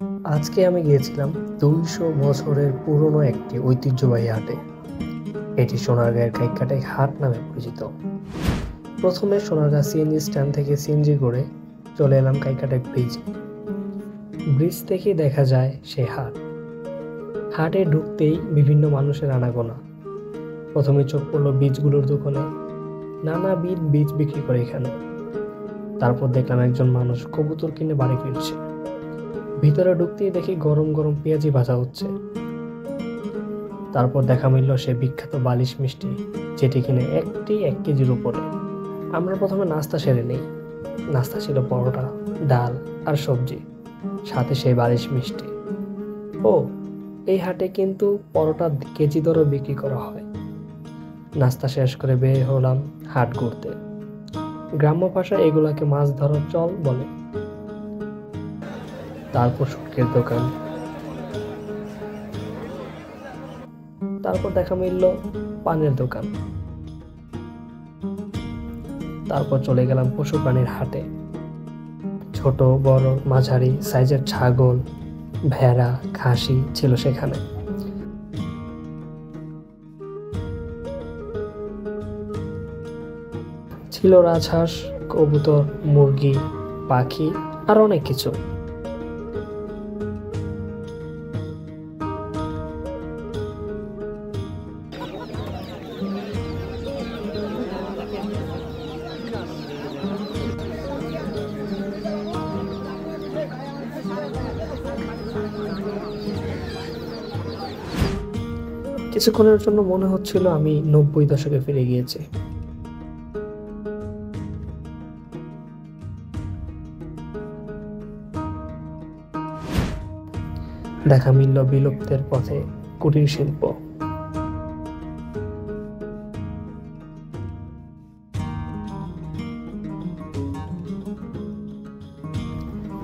আজকে আমি গিয়েছিলাম ২০০ বছরের পুরনো একটি ঐতিহ্যবাহী হাটে। এটি সোনারগাঁয়ের কাইক্কাটাই হাট নামে পরিচিত। প্রথমে সোনারগাঁ সিএনজি স্ট্যান্ড থেকে সিএনজি করে চলে এলাম কাইক্কাটাই ব্রিজে। ব্রিজ থেকেই দেখা যায় সেই হাট। হাটে ঢুকতেই বিভিন্ন মানুষের আনাগোনা। প্রথমে চোখ পড়লো বীজগুলোর দোকানে। নানাবিধ বীজ বিক্রি করে এখানে। তারপর দেখলাম একজন মানুষ কবুতর কিনে বাড়ি ফিরছে। ভিতরে ঢুকতেই দেখি গরম গরম পেঁয়াজি ভাজা হচ্ছে। তারপর দেখা মিলল সে বিখ্যাত বালিশ মিষ্টি, যেটি কিনে একটি ১ কেজির উপরে। আমরা প্রথমে নাস্তা সেরে নেই। নাস্তা ছিল পরোটা, ডাল আর সবজি, সাথে সেই বালিশ মিষ্টি। ও, এই হাটে কিন্তু পরোটা কেজি দরে বিক্রি করা হয়। নাস্তা শেষ করে বের হলাম হাট ঘুরতে। গ্রাম্য ভাষায় এগুলাকে মাছ ধরার চল বলে। তারপর শুটকির দোকান। তারপর দেখা মিলল পানের দোকান। তারপর চলে গেলাম পশু প্রাণীর হাটে। ছোট বড় মাঝারি সাইজের ছাগল, ভেড়া, খাসি ছিল সেখানে। ছিল রাজহাঁস, কবুতর, মুরগি, পাখি আর অনেক কিছু। কিছুক্ষণের জন্য মনে হচ্ছিল আমি ৯০ দশকে ফিরে গিয়েছি। দেখা মিলল বিলুপ্তের পথে কুটির শিল্প।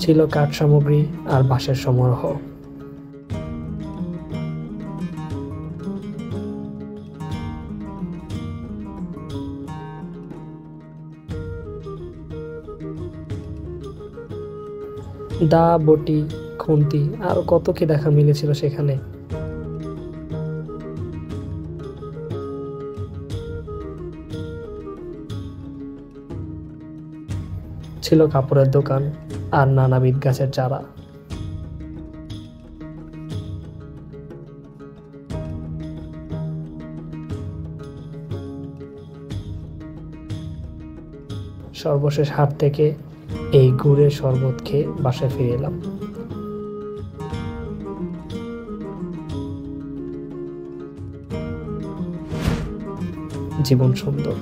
ছিল কাঠ সামগ্রী আর বাঁশের সমারোহ। দা, বটি, খুন্তি আর কত কি দেখা মিলেছিল সেখানে। ছিল কাপড়ের দোকান আর নানাবিধ গাছের চারা। সর্বশেষ হাট থেকে এই গুড়ের শরবত খেয়ে বাসায় ফিরে এলাম। জীবন সুন্দর।